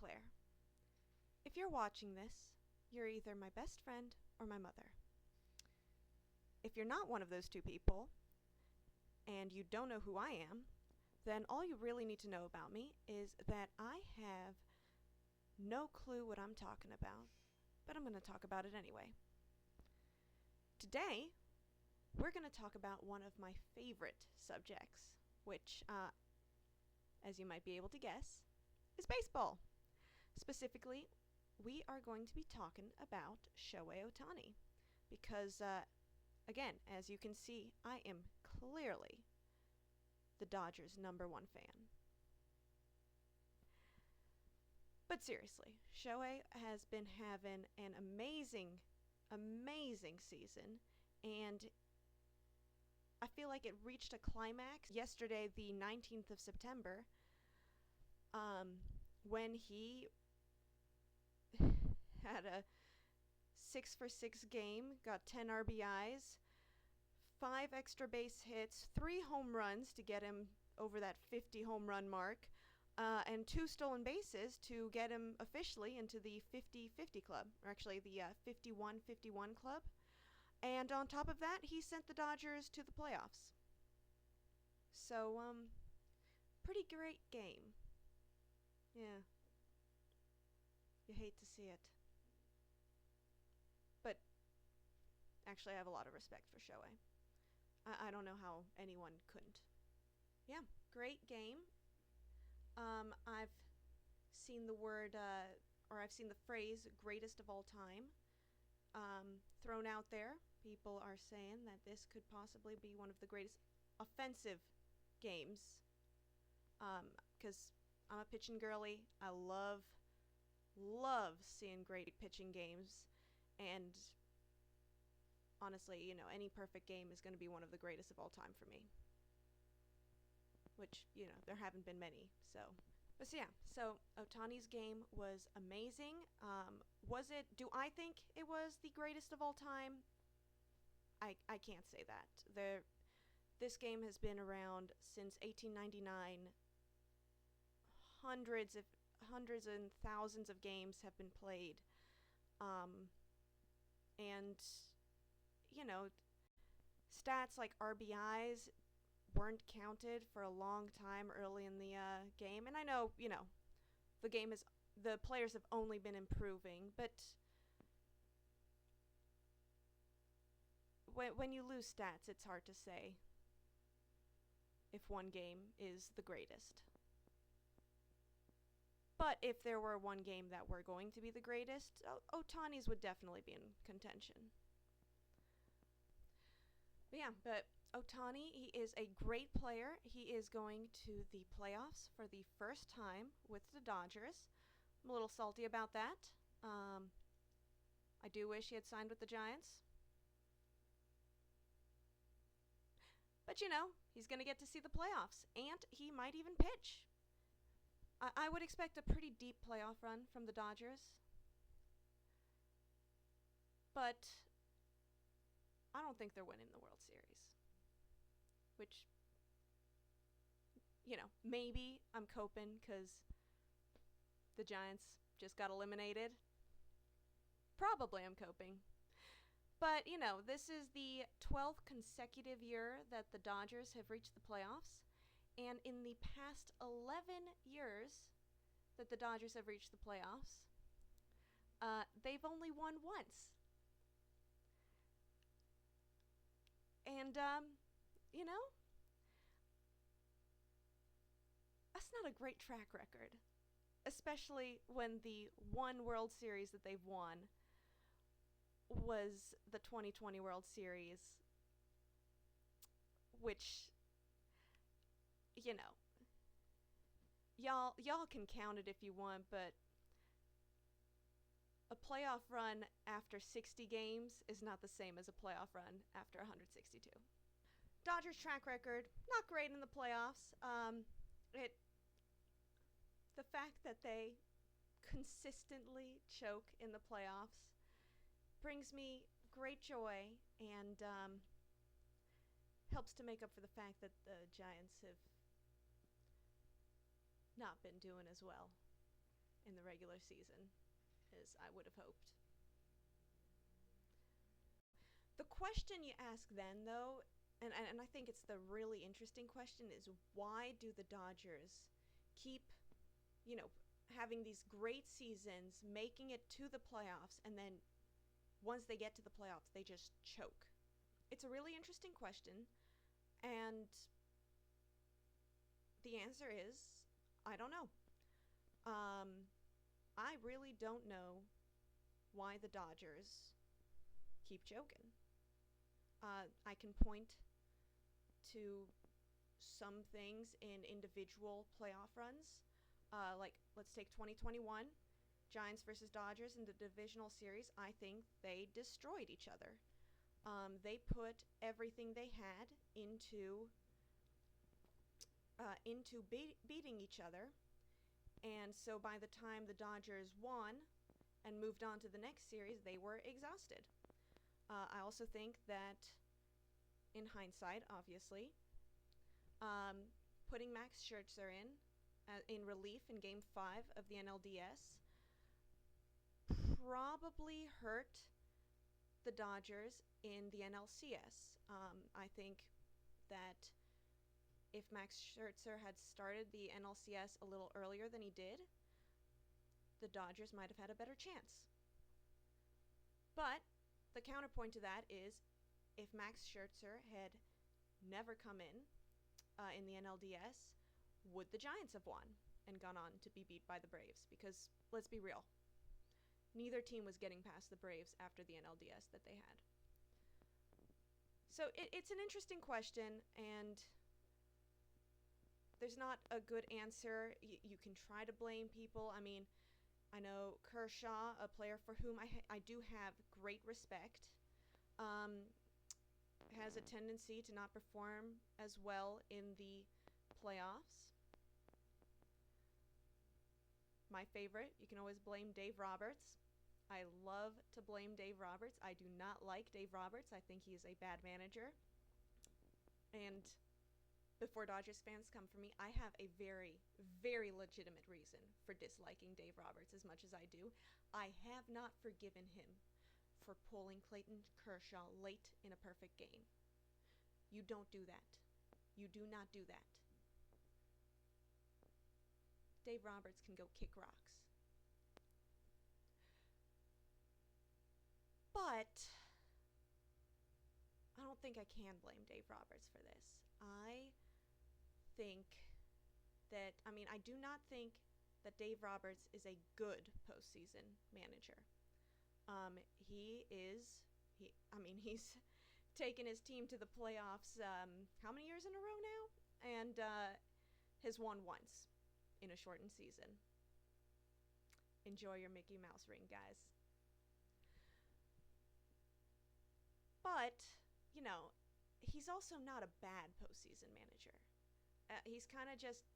Claire. If you're watching this, you're either my best friend or my mother. If you're not one of those two people, and you don't know who I am, then all you really need to know about me is that I have no clue what I'm talking about, but I'm going to talk about it anyway. Today, we're going to talk about one of my favorite subjects, which, as you might be able to guess, is baseball. Specifically, we are going to be talking about Shohei Ohtani because, again, as you can see, I am clearly the Dodgers' #1 fan. But seriously, Shohei has been having an amazing season, and I feel like it reached a climax yesterday, the 19th of September, when he had a 6-for-6 game, got 10 RBIs, 5 extra base hits, 3 home runs to get him over that 50 home run mark, and 2 stolen bases to get him officially into the 50-50 club, or actually the 51-51 club. And on top of that, he sent the Dodgers to the playoffs. So, pretty great game. Yeah. You hate to see it. But, actually, I have a lot of respect for Shohei. I don't know how anyone couldn't. Yeah, great game. I've seen the word, or I've seen the phrase, greatest of all time, thrown out there. People are saying that this could possibly be one of the greatest offensive games. Because I'm a pitching girly. I love seeing great pitching games. And honestly, any perfect game is going to be one of the greatest of all time for me. Which, there haven't been many, so. But yeah, so Ohtani's game was amazing. Do I think it was the greatest of all time? I can't say that. This game has been around since 1899. Hundreds and thousands of games have been played. And, stats like RBIs weren't counted for a long time early in the game. And I know, the players have only been improving, but when you lose stats, it's hard to say if one game is the greatest. But if there were one game that were going to be the greatest, Ohtani's would definitely be in contention. But Ohtani, he is a great player. He is going to the playoffs for the first time with the Dodgers. I'm a little salty about that. I do wish he had signed with the Giants. But he's going to get to see the playoffs, and he might even pitch. I would expect a pretty deep playoff run from the Dodgers. But I don't think they're winning the World Series. Which, maybe I'm coping because the Giants just got eliminated. Probably I'm coping. But, this is the 12th consecutive year that the Dodgers have reached the playoffs. And in the past 11 years that the Dodgers have reached the playoffs, they've only won once. And, that's not a great track record. Especially when the one World Series that they've won was the 2020 World Series, which, y'all can count it if you want, but a playoff run after 60 games is not the same as a playoff run after 162. Dodgers track record, not great in the playoffs. The fact that they consistently choke in the playoffs brings me great joy and helps to make up for the fact that the Giants have not been doing as well. in the regular season as I would have hoped. The question you ask then, though, and I think it's the really interesting question, is why do the Dodgers keep, you know, having these great seasons, making it to the playoffs, and then once they get to the playoffs, they just choke? It's a really interesting question, and the answer is, I don't know. I really don't know why the Dodgers keep choking. I can point to some things in individual playoff runs. Like, let's take 2021, Giants versus Dodgers in the divisional series. I think they destroyed each other. They put everything they had into beating each other. And so by the time the Dodgers won and moved on to the next series, they were exhausted. I also think that, in hindsight, obviously, putting Max Scherzer in relief in Game 5 of the NLDS probably hurt the Dodgers in the NLCS. I think that if Max Scherzer had started the NLCS a little earlier than he did, the Dodgers might have had a better chance. But the counterpoint to that is, if Max Scherzer had never come in the NLDS, would the Giants have won and gone on to be beat by the Braves? Because, let's be real, neither team was getting past the Braves after the NLDS that they had. So it's an interesting question, and there's not a good answer. You can try to blame people. I mean, I know Kershaw, a player for whom I do have great respect, has a tendency to not perform as well in the playoffs. My favorite, you can always blame Dave Roberts. I love to blame Dave Roberts. I do not like Dave Roberts. I think he is a bad manager. And before Dodgers fans come for me, I have a very, very legitimate reason for disliking Dave Roberts as much as I do. I have not forgiven him for pulling Clayton Kershaw late in a perfect game. You don't do that. You do not do that. Dave Roberts can go kick rocks. But I don't think I can blame Dave Roberts for this. I think that, I do not think that Dave Roberts is a good postseason manager. He's taken his team to the playoffs how many years in a row now? And has won once in a shortened season. Enjoy your Mickey Mouse ring, guys. But, he's also not a bad postseason manager. He's kind of just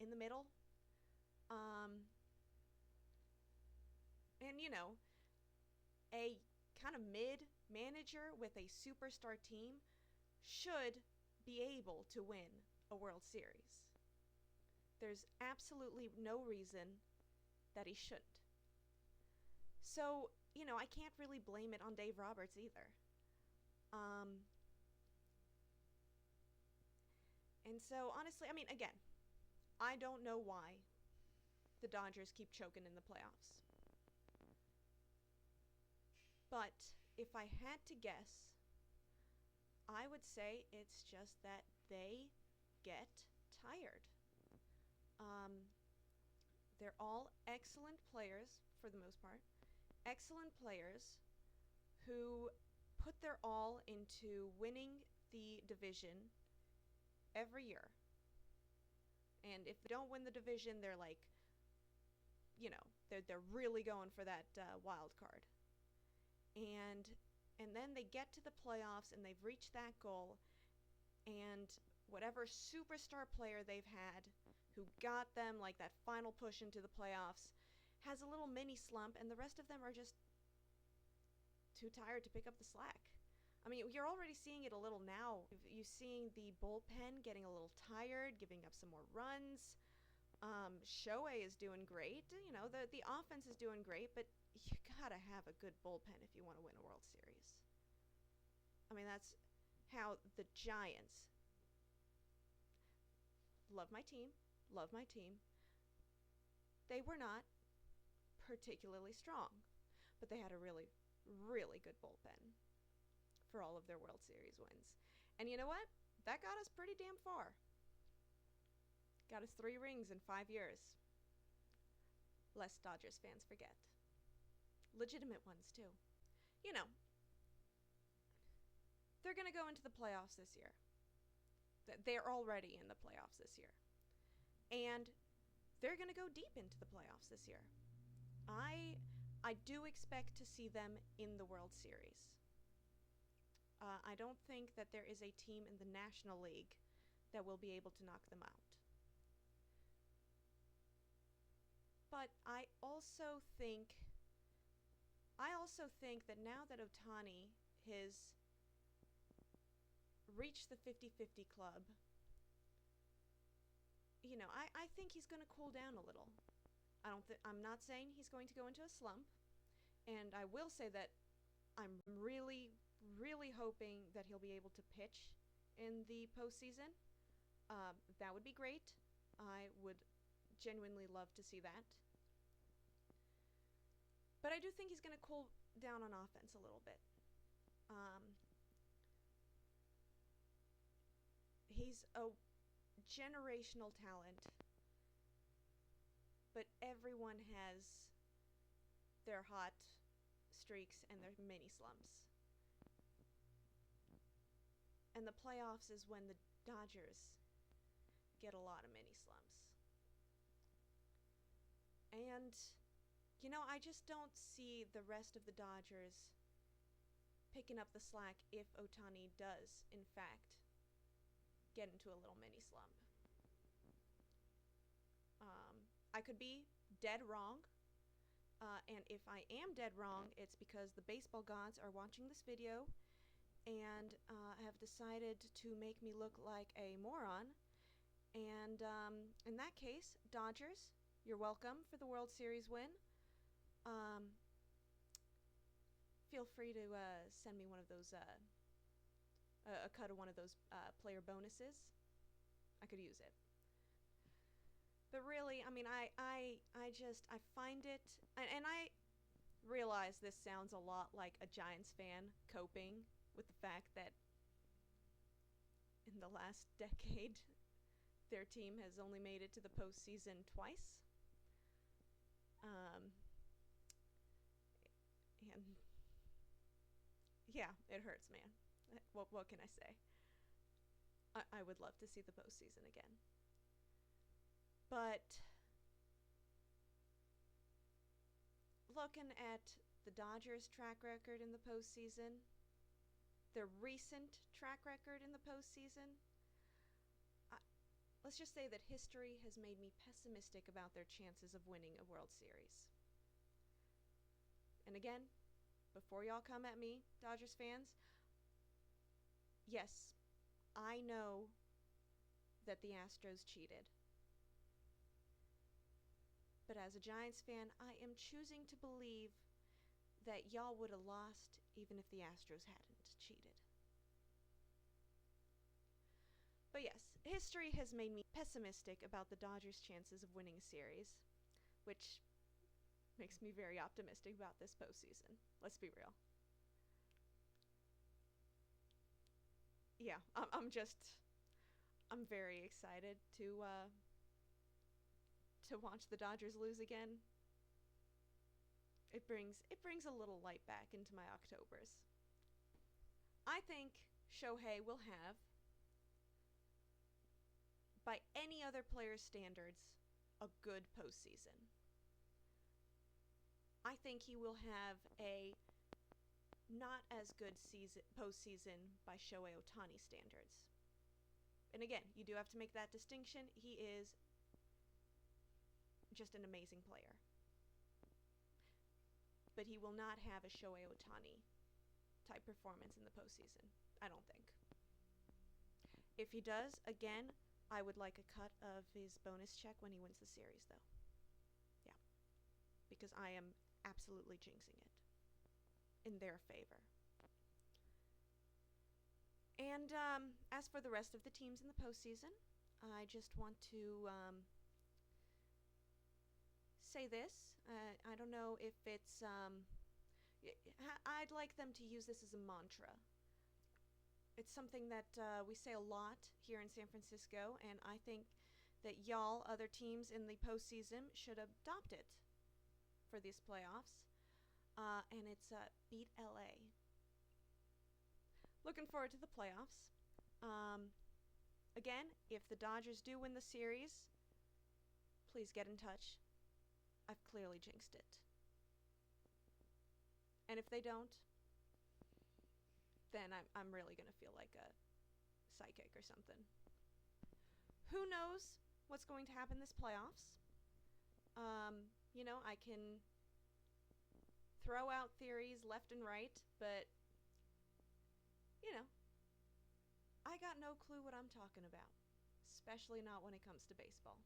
in the middle. A kind of mid manager with a superstar team should be able to win a World Series. There's absolutely no reason that he shouldn't. So, I can't really blame it on Dave Roberts either. And so, honestly, again, I don't know why the Dodgers keep choking in the playoffs. But if I had to guess, I would say it's just that they get tired. They're all excellent players, for the most part. Excellent players who put their all into winning the division every year. And if they don't win the division, they're like, they're really going for that wild card. And then they get to the playoffs and they've reached that goal, and whatever superstar player they've had who got them like that final push into the playoffs has a little mini slump, and the rest of them are just too tired to pick up the slack. You're already seeing it a little now. You're seeing the bullpen getting a little tired, giving up some more runs. Shohei is doing great. You know, the offense is doing great, but you gotta have a good bullpen if you want to win a World Series. I mean, that's how the Giants love my team, love my team. They were not particularly strong, but they had a really, really good bullpen for all of their World Series wins. And you know what? That got us pretty damn far. Got us 3 rings in 5 years. Lest Dodgers fans forget. Legitimate ones, too. You know, they're going to go into the playoffs this year. They're already in the playoffs this year. And they're going to go deep into the playoffs this year. I do expect to see them in the World Series. I don't think that there is a team in the National League that will be able to knock them out. But I also think that now that Ohtani has reached the 50-50 club, you know, I think he's going to cool down a little. I'm not saying he's going to go into a slump, and I will say that I'm really, really hoping that he'll be able to pitch in the postseason. That would be great. I would genuinely love to see that. But I do think he's going to cool down on offense a little bit. He's a generational talent, but everyone has their hot streaks and their mini slumps. And the playoffs is when the Dodgers get a lot of mini slumps. And, you know, I just don't see the rest of the Dodgers picking up the slack if Ohtani does, in fact, get into a little mini slump. I could be dead wrong. And if I am dead wrong, it's because the baseball gods are watching this video and have decided to make me look like a moron. And in that case, Dodgers, you're welcome for the World Series win. Feel free to send me one of those, a cut of one of those player bonuses. I could use it. But really, I mean, I find it, and I realize this sounds a lot like a Giants fan coping with the fact that in the last decade, their team has only made it to the postseason twice. And yeah, it hurts, man. What can I say? I would love to see the postseason again. But looking at the Dodgers' track record in the postseason, their recent track record in the postseason, let's just say that history has made me pessimistic about their chances of winning a World Series. And again, before y'all come at me, Dodgers fans, yes, I know that the Astros cheated. But as a Giants fan, I am choosing to believe that y'all would have lost even if the Astros hadn't cheated. But yes, history has made me pessimistic about the Dodgers' chances of winning a series, which makes me very optimistic about this postseason. Let's be real. Yeah, I'm very excited to watch the Dodgers lose again. It brings a little light back into my Octobers. I think Shohei will have, by any other player's standards, a good postseason. I think he will have a not as good postseason by Shohei Ohtani standards. And again, you do have to make that distinction. He is just an amazing player. But he will not have a Shohei Ohtani type performance in the postseason, I don't think. If he does, again, I would like a cut of his bonus check when he wins the series, though. Yeah, because I am absolutely jinxing it in their favor. And as for the rest of the teams in the postseason, I just want to say this. I don't know if it's. I'd like them to use this as a mantra. It's something that we say a lot here in San Francisco, and I think that y'all, other teams in the postseason, should adopt it for these playoffs. And it's beat LA. Looking forward to the playoffs. Again, if the Dodgers do win the series, please get in touch. I've clearly jinxed it. And if they don't, then I'm really going to feel like a psychic or something. Who knows what's going to happen this playoffs? I can throw out theories left and right, but, I got no clue what I'm talking about, especially not when it comes to baseball.